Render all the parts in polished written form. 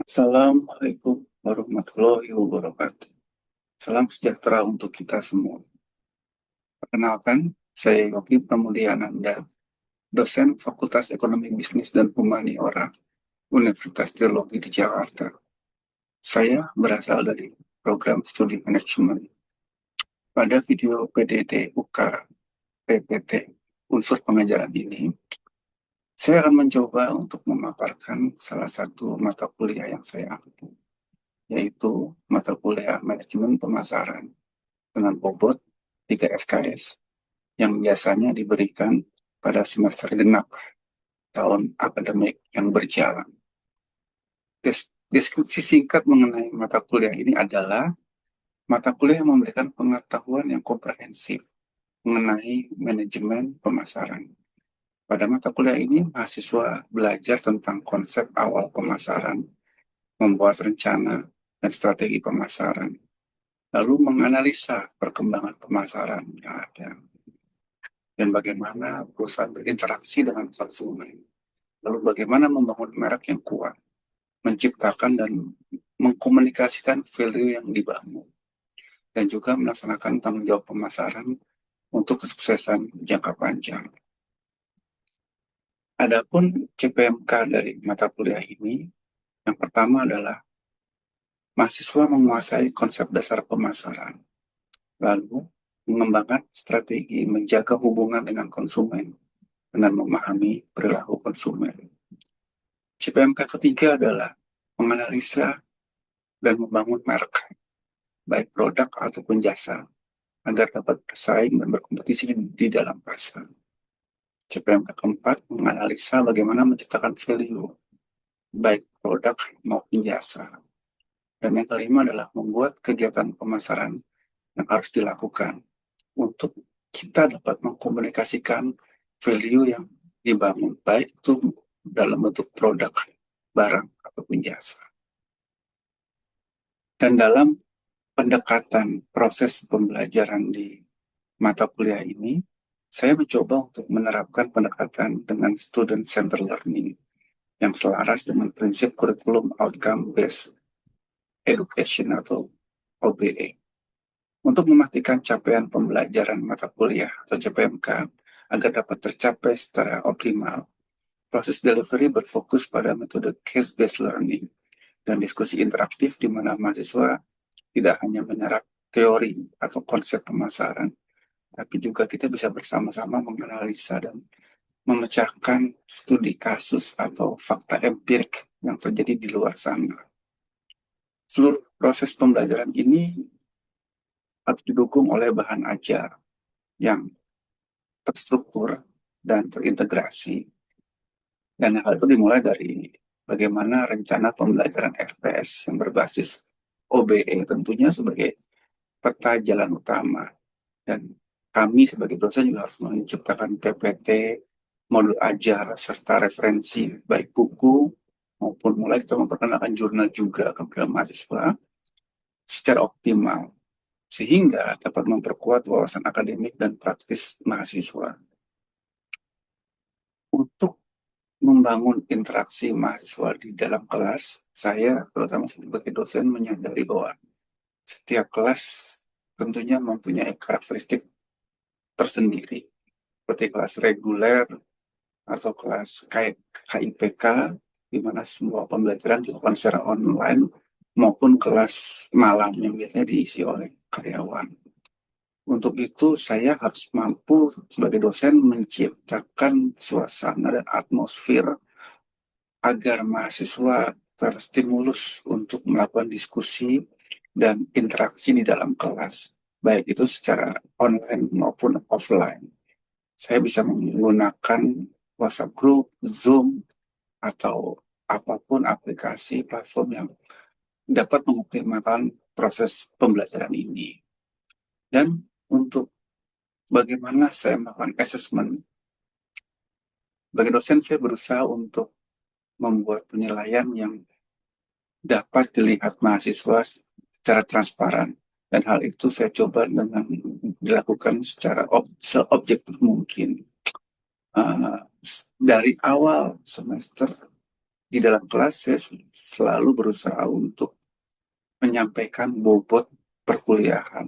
Assalamualaikum warahmatullahi wabarakatuh. Salam sejahtera untuk kita semua. Perkenalkan, saya Yogi Pramudiananda, dosen Fakultas Ekonomi Bisnis dan Humaniora, Universitas Trilogi di Jakarta. Saya berasal dari program studi manajemen. Pada video PDD UK PPT unsur pengajaran ini, saya akan mencoba untuk memaparkan salah satu mata kuliah yang saya ambil, yaitu mata kuliah manajemen pemasaran dengan bobot 3 SKS yang biasanya diberikan pada semester genap tahun akademik yang berjalan. Deskripsi singkat mengenai mata kuliah ini adalah mata kuliah yang memberikan pengetahuan yang komprehensif mengenai manajemen pemasaran. Pada mata kuliah ini, mahasiswa belajar tentang konsep awal pemasaran, membuat rencana dan strategi pemasaran, lalu menganalisa perkembangan pemasaran yang ada, dan bagaimana perusahaan berinteraksi dengan konsumen. Lalu bagaimana membangun merek yang kuat, menciptakan dan mengkomunikasikan value yang dibangun, dan juga melaksanakan tanggung jawab pemasaran untuk kesuksesan jangka panjang. Adapun CPMK dari mata kuliah ini, yang pertama adalah mahasiswa menguasai konsep dasar pemasaran, lalu mengembangkan strategi menjaga hubungan dengan konsumen dengan memahami perilaku konsumen. CPMK ketiga adalah menganalisa dan membangun merek, baik produk ataupun jasa, agar dapat bersaing dan berkompetisi di dalam pasar. CPMK keempat menganalisa bagaimana menciptakan value, baik produk maupun jasa. Dan yang kelima adalah membuat kegiatan pemasaran yang harus dilakukan untuk kita dapat mengkomunikasikan value yang dibangun, baik itu dalam bentuk produk, barang, ataupun jasa. Dan dalam pendekatan proses pembelajaran di mata kuliah ini, saya mencoba untuk menerapkan pendekatan dengan student center learning yang selaras dengan prinsip kurikulum outcome based education atau OBE. Untuk memastikan capaian pembelajaran mata kuliah atau CPMK agar dapat tercapai secara optimal, proses delivery berfokus pada metode case-based learning dan diskusi interaktif di mana mahasiswa tidak hanya menyerap teori atau konsep pemasaran, tapi juga kita bisa bersama-sama menganalisa dan memecahkan studi kasus atau fakta empirik yang terjadi di luar sana. Seluruh proses pembelajaran ini harus didukung oleh bahan ajar yang terstruktur dan terintegrasi. Dan hal itu dimulai dari bagaimana rencana pembelajaran FPS yang berbasis OBE tentunya sebagai peta jalan utama. Dan kami sebagai dosen juga harus menciptakan PPT, modul ajar, serta referensi baik buku maupun mulai kita memperkenalkan jurnal juga kepada mahasiswa secara optimal sehingga dapat memperkuat wawasan akademik dan praktis mahasiswa. Untuk membangun interaksi mahasiswa di dalam kelas, saya terutama sebagai dosen menyadari bahwa setiap kelas tentunya mempunyai karakteristik tersendiri, seperti kelas reguler atau kelas KIPK, di mana semua pembelajaran dilakukan secara online, maupun kelas malam yang biasanya diisi oleh karyawan. Untuk itu, saya harus mampu sebagai dosen menciptakan suasana dan atmosfer agar mahasiswa terstimulus untuk melakukan diskusi dan interaksi di dalam kelas, baik itu secara online maupun offline. Saya bisa menggunakan WhatsApp Group, Zoom, atau apapun aplikasi platform yang dapat mengoptimalkan proses pembelajaran ini. Dan untuk bagaimana saya melakukan assessment, bagi dosen saya berusaha untuk membuat penilaian yang dapat dilihat mahasiswa secara transparan. Dan hal itu saya coba dengan dilakukan secara seobjektif mungkin. Dari awal semester di dalam kelas saya selalu berusaha untuk menyampaikan bobot perkuliahan.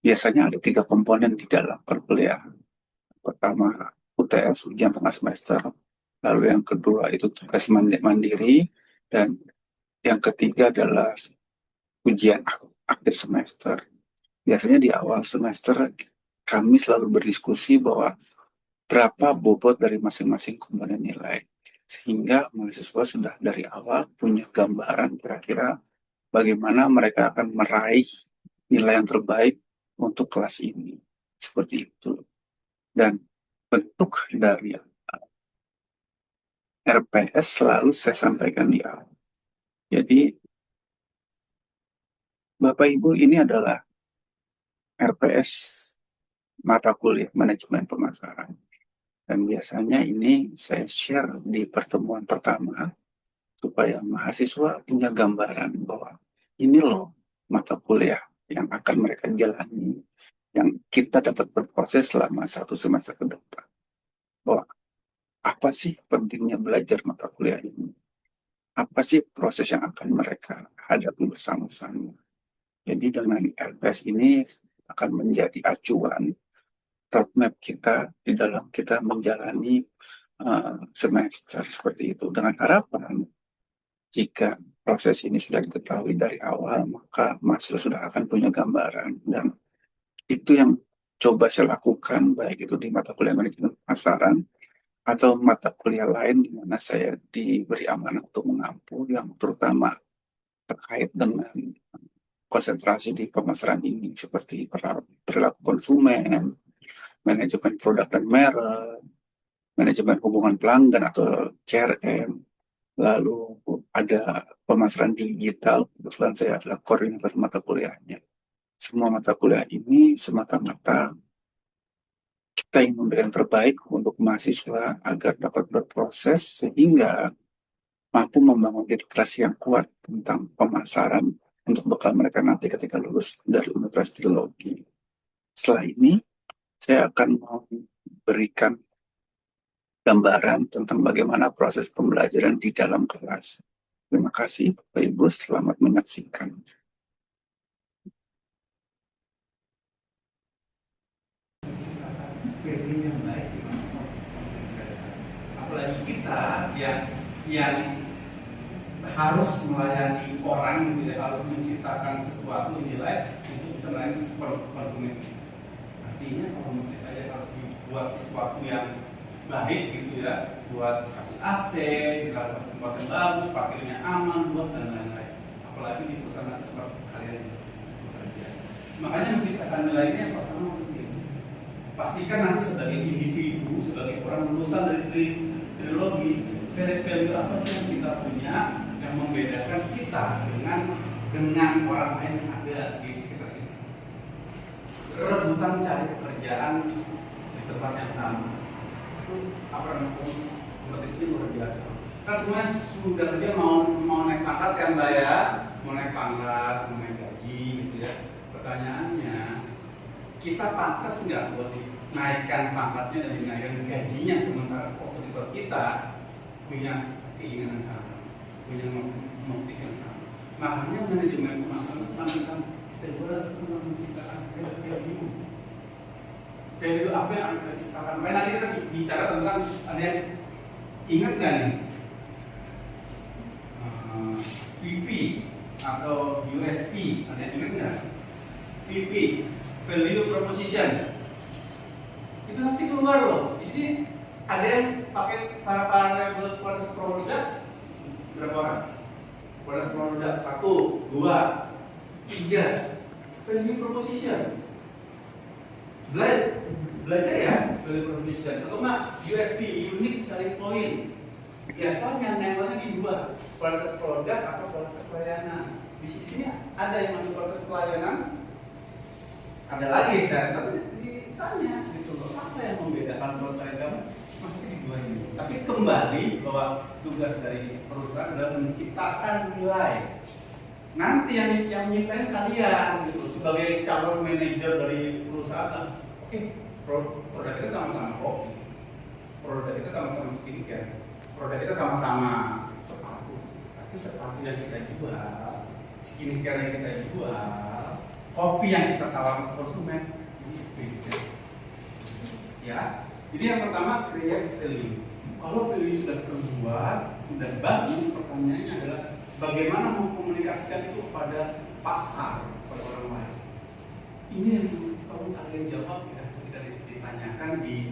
Biasanya ada 3 komponen di dalam perkuliahan. Pertama, UTS, ujian tengah semester. Lalu yang kedua itu tugas mandiri. Dan yang ketiga adalah ujian akhir semester. Biasanya di awal semester kami selalu berdiskusi bahwa berapa bobot dari masing-masing komponen nilai. Sehingga mahasiswa sudah dari awal punya gambaran kira-kira bagaimana mereka akan meraih nilai yang terbaik untuk kelas ini. Seperti itu. Dan bentuk dari RPS selalu saya sampaikan di awal. Jadi, Bapak Ibu, ini adalah RPS mata kuliah manajemen pemasaran. Dan biasanya ini saya share di pertemuan pertama supaya mahasiswa punya gambaran bahwa ini loh mata kuliah yang akan mereka jalani, yang kita dapat berproses selama 1 semester ke depan. Bahwa apa sih pentingnya belajar mata kuliah ini? Apa sih proses yang akan mereka hadapi bersama-sama? Jadi dengan LPS ini akan menjadi acuan roadmap kita di dalam kita menjalani semester seperti itu. Dengan harapan jika proses ini sudah diketahui dari awal, maka mahasiswa sudah akan punya gambaran. Dan itu yang coba saya lakukan, baik itu di mata kuliah manajemen pemasaran atau mata kuliah lain di mana saya diberi amanah untuk mengampu, yang terutama terkait dengan konsentrasi di pemasaran ini, seperti perilaku konsumen, manajemen produk dan merek, manajemen hubungan pelanggan atau CRM, lalu ada pemasaran digital. Kebetulan saya adalah koordinator mata kuliahnya. Semua mata kuliah ini semata-mata kita ingin memberikan terbaik untuk mahasiswa agar dapat berproses sehingga mampu membangun literasi yang kuat tentang pemasaran untuk bekal mereka nanti ketika lulus dari Universitas Trilogi. Setelah ini, saya akan memberikan gambaran tentang bagaimana proses pembelajaran di dalam kelas. Terima kasih, Bapak Ibu. Selamat menyaksikan. Yang baik, apalagi kita yang harus melayani orang gitu ya, harus menciptakan sesuatu nilai untuk bisa melayani konsumen. Artinya kalau menciptakan harus dibuat sesuatu yang baik gitu ya, buat kasih AC, kasih tempat yang bagus, parkirnya aman, luas dan lain-lain. Apalagi di perusahaan tempat kalian bekerja. Makanya menciptakan nilai ini yang pertama penting. Pastikan nanti sebagai individu, sebagai orang lulusan dari trilogi, value apa sih yang kita punya yang membedakan kita dengan orang lain yang ada di sekitar kita. Rebutan cari pekerjaan di tempat yang sama, itu apa namanya, kompetisi luar biasa. Kan semuanya sudah kerja mau naik pangkat kan Mbak ya, mau naik pangkat, mau naik gaji gitu ya. Pertanyaannya, kita pantas nggak buat naikkan pangkatnya dan dinaikkan gajinya, sementara kompetitor kita punya keinginan sama, punya motif yang sama. Makanya manajemen pemasaran sampaikan kita boleh menciptakan value. Value apa yang kita ciptakan? Makanya nanti kita bicara tentang, ada yang ingat nggak nih? VP atau USP, ada yang ingat nggak? VP, value proposition. Itu nanti keluar loh. Di sini ada yang pakai sarapan kualitas produk berapa orang? Kualitas produk 1, 2, 3. Value proposition. Belajar ya value proposition. Atau mah USP, unique selling point. Biasanya nempelnya di 2, kualitas produk atau kualitas pelayanan. Di sini ada yang masuk kualitas pelayanan, ada lagi saya, tapi ditanya gitu loh, apa yang membedakan produk kamu masuk di 2 ini. Tapi kembali bahwa tugas dari perusahaan adalah menciptakan nilai. Nanti yang nyiptain kalian gitu, sebagai calon manajer dari perusahaan. Oke, produk kita sama-sama kopi, produk kita sama-sama skincare, produk kita sama-sama sepatu, tapi sepatu yang kita jual, skincare yang kita jual, kopi yang kita tawarkan ke konsumen ini beda. Ya, jadi yang pertama create value. Kalau value sudah terbuat, sudah bagus, pertanyaannya adalah bagaimana mengkomunikasikan itu kepada pasar, kepada orang lain. Ini yang perlu kalian jawab ya, ketika ditanyakan di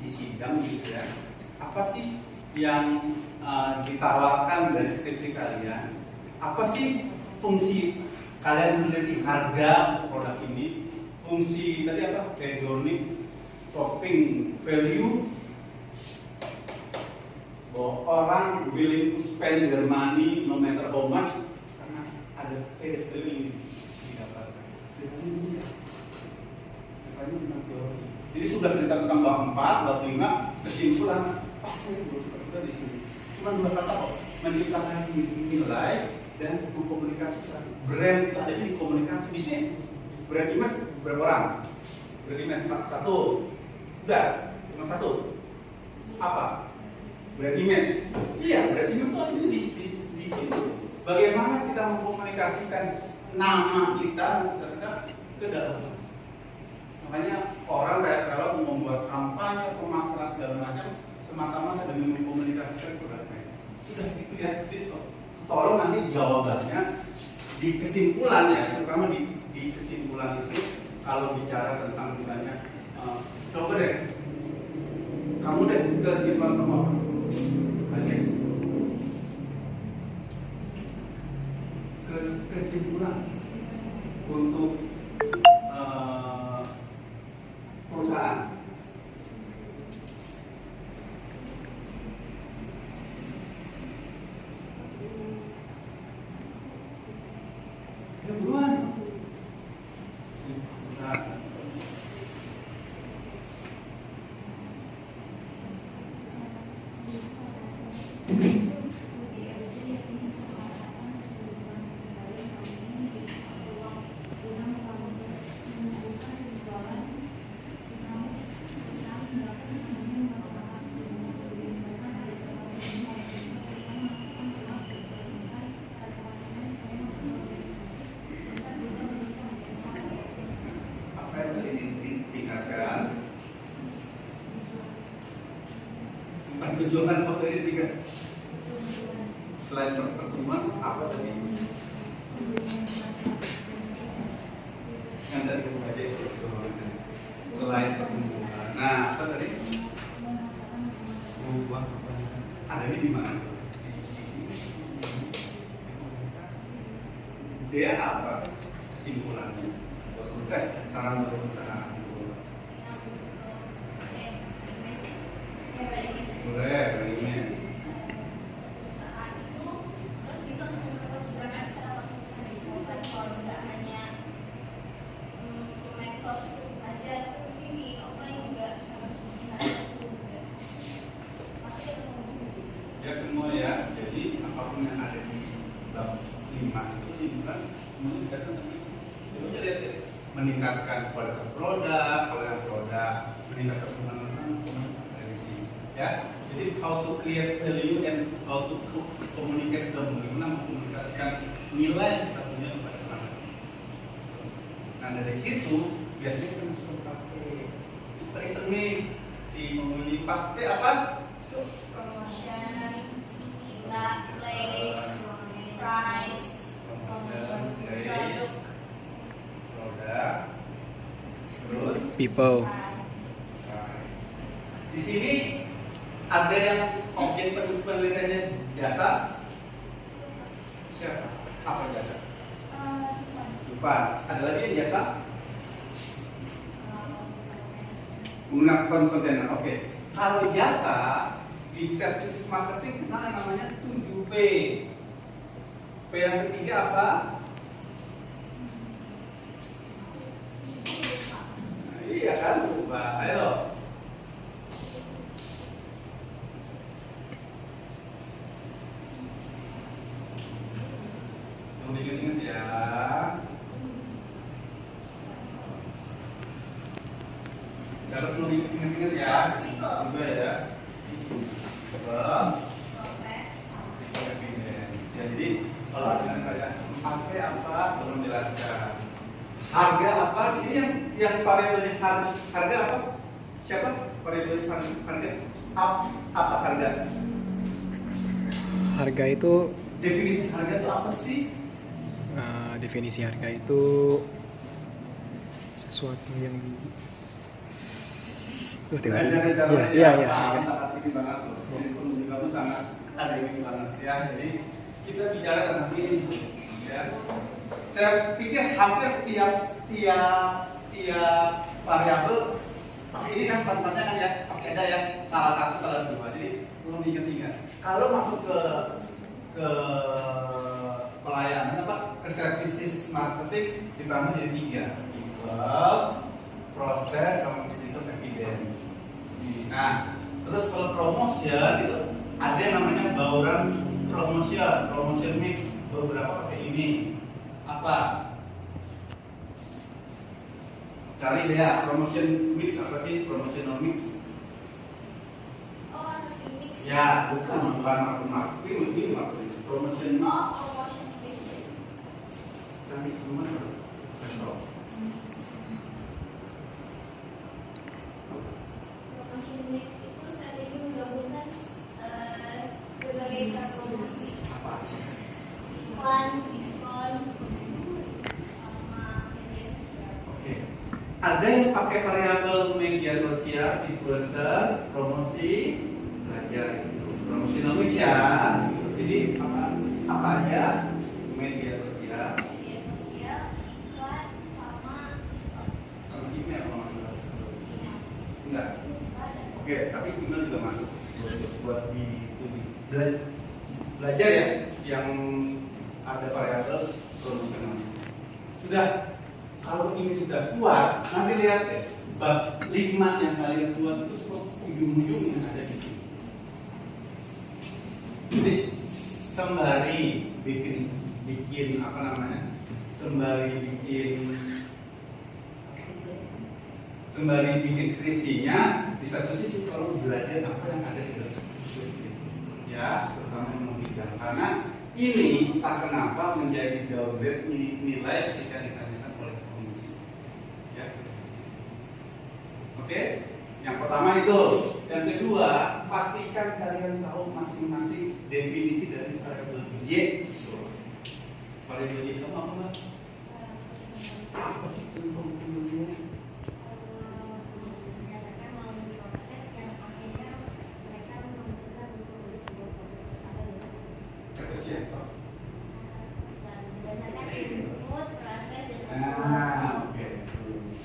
di sidang gitu ya. Apa sih yang ditawarkan dari skripsi kalian? Apa sih fungsi kalian meneliti harga produk ini? Fungsi tadi apa? Hedonic, shopping value, bahwa orang willing to spend their money no matter how much karena ada value didapatkan. Jadi sudah cerita tentang bab 4, bab 5, kesimpulan pasti kita di sini. Cuma 2 kata kok, menciptakan nilai dan mengkomunikasikan. Brand itu ada di komunikasi. Di sini brand image berapa orang? Brand image 1. Udah, cuma 1. Apa? Brand image. Iya, brand image itu ada di sini. Bagaimana kita mengkomunikasikan nama kita ke dalam. Makanya orang kalau membuat kampanye, pemasaran segala macam semata-mata demi mengkomunikasikan produknya. Sudah gitu ya, tolong nanti jawabannya di kesimpulan ya, terutama di kesimpulan itu kalau bicara tentang misalnya coba deh kamu deh kesimpulan kamu oke. Kesimpulan untuk perusahaan. Ya buruan. Perusahaan. Penjualan foto ini 3 selain pertemuan apa tadi yang dari buku aja itu selain pertemuan. Nah apa tadi ada di mana dia apa kesimpulannya saran berusaha boleh ini perusahaan itu terus bisa memperkirakan secara konsisten di semua platform, nggak hanya medsos aja, ini offline juga harus bisa pasti ya semua ya. Jadi apapun yang ada di bab 5 itu simpan kemudian dikatakan tadi coba aja lihat deh, meningkatkan kualitas produk, kalau yang produk meningkatkan pengenalan ya. Jadi how to create value and how to communicate them, bagaimana mengkomunikasikan nilai yang kita punya kepada orang lain. Nah dari situ biasanya kita masuk ke pakai seperti seni si memilih pakai apa? promotion, place, price, produk, terus people. di sini ada yang objek penelitiannya jasa. Siapa? Apa jasa? Dufan. Ada lagi yang jasa? Menggunakan kontainer. Oke. Kalau jasa di services marketing kita namanya 7P. P yang ketiga apa? Nah, iya kan? Lupa. Ayo. Ingat-ingat ya. Harus ingat-ingat ya. Juga ya. proses, Kalau dengan tanya pakai apa belum jelaskan. Harga apa? Ini yang variabelnya harga apa? Siapa variabelnya harga? Apa harga? Harga itu Definisi harga itu apa sih? definisi harga itu sesuatu yang Iya. Sangat tinggi banget loh. Jadi penunjuk kamu sangat ada ini banget ya. Jadi kita bicara tentang ini ya. Saya pikir hampir tiap variabel pakai ini kan tempatnya kan ya pakai ada yang salah satu salah dua. Jadi belum ingat-ingat. Kalau masuk ke pelayanan apa ke services marketing ditambah jadi 3 people, proses sama visitor evidence. Nah, terus kalau promotion itu ada yang namanya bauran promotion mix, beberapa pakai ini apa? Cari deh ya, promotion mix apa sih? Promotional mix? Oh, marketing mix. Ya, bukan marketing, lebih marketing. Promotion mix. Oh, promotion mix. Cari gimana? Contoh. Promotion mix itu strategi menggabungkan berbagai cara promosi. Apa? Iklan, diskon, sama media sosial. Oke. Ada yang pakai variabel media sosial, influencer, promosi, belajar itu. Promotional mix ya. Jadi apa aja? Media sosial, Media sosial, iklan, sama diskon. sama email kalau nggak salah. Email. Enggak. Ada. Oke, tapi email juga masuk buat belajar ya yang ada variabel promotional. Sudah. Kalau ini sudah kuat, nanti lihat ya, bab 5 yang kalian buat itu semua ujung-ujung yang ada di sini. Jadi sembari bikin apa namanya? Sembari bikin skripsinya, di satu sisi kalau belajar apa yang ada di dalam skripsi, ya, terutama yang memikirkan. Karena ini tak kenapa menjadi downgrade nilai ketika ditanyakan oleh penguji. Ya. Oke, yang pertama itu. Yang kedua, pastikan kalian tahu masing-masing definisi dari variabel Y. Variabel Y kamu apa nggak? Apa sih variabelnya? Berdasarkan melalui proses yang akhirnya mereka memutuskan untuk menulis sebuah produk atau jasa. Kata siapa? Dan berdasarkan input, proses, dan Oke.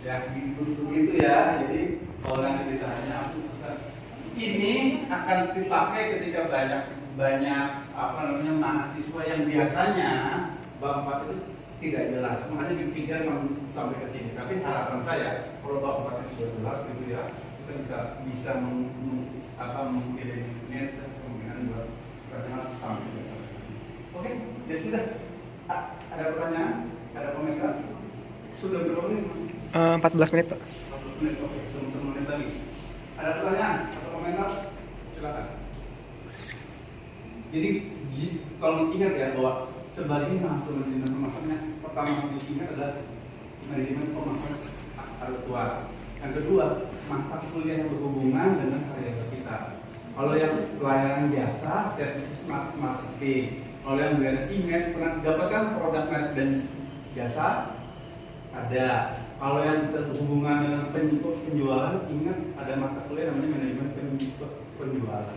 Ya gitu ya. Jadi kalau nanti ditanya ini akan dipakai ketika banyak apa namanya mahasiswa yang biasanya bab 4 itu tidak jelas. Makanya di 3 sampai ke sini. Tapi harapan saya kalau bab 4 itu sudah jelas gitu ya, kita bisa mengeliminir kemungkinan buat pertanyaan sampai ke sana. Oke, ya sudah. Ada pertanyaan? Ada komentar? Sudah berapa menit mas? 14 menit Pak. 14 menit, oke, 10 menit lagi. Ada pertanyaan atau komentar? Silakan. Jadi kalau ingat ya bahwa sebagai mahasiswa manajemen pemasarannya, pertama yang diingat adalah manajemen pemasaran harus kuat. Yang kedua, mata kuliah yang berhubungan dengan variabel kita. Kalau yang pelayanan biasa, service marketing. Kalau yang beres email, pernah dapatkan produk dan jasa? Ada. Kalau yang berhubungan dengan penjualan, ingat ada mata kuliah namanya manajemen penjualan.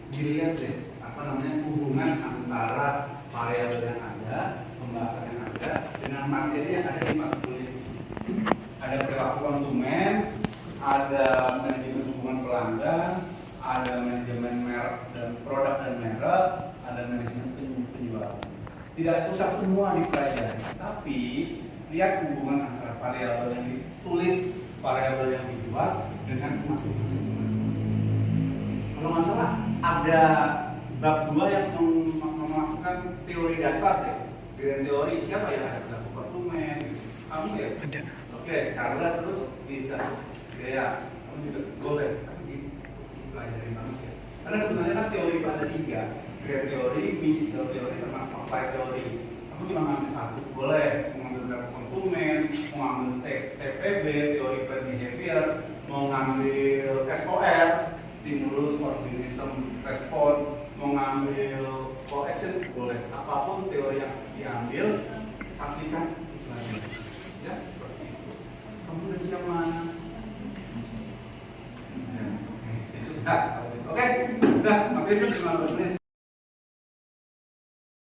Dilihat deh, apa namanya hubungan antara variabel yang ada, pembahasan yang ada, dengan materi yang ada di mata kuliah ini. Ada perilaku konsumen, ada manajemen hubungan pelanggan, ada manajemen merek dan produk dan merek, ada manajemen penjualan. Tidak usah semua dipelajari, tapi lihat hubungan antara variabel yang ditulis, variabel yang dibuat dengan masing-masing. Kalau nggak salah, ada bab 2 yang memasukkan teori dasar deh. Dengan teori siapa ya? Ada perilaku konsumen, kamu ya? Ada. Oke, Charles terus bisa. Ya, kamu juga boleh. Tapi dipelajari banget ya. Karena sebenarnya kan teori itu ada 3. grade teori, physical teori, sama applied teori. Aku cuma ngambil satu, boleh mau ngambil berapa konsumen, mau ngambil TPB, teori planned behavior, mau ngambil SOR, stimulus organism respon, mau ngambil coaction, boleh. Apapun teori yang diambil, pastikan ya seperti itu. Kamu udah siap Mas? Ya, sudah. Oke, sudah. Makanya itu 15 menit.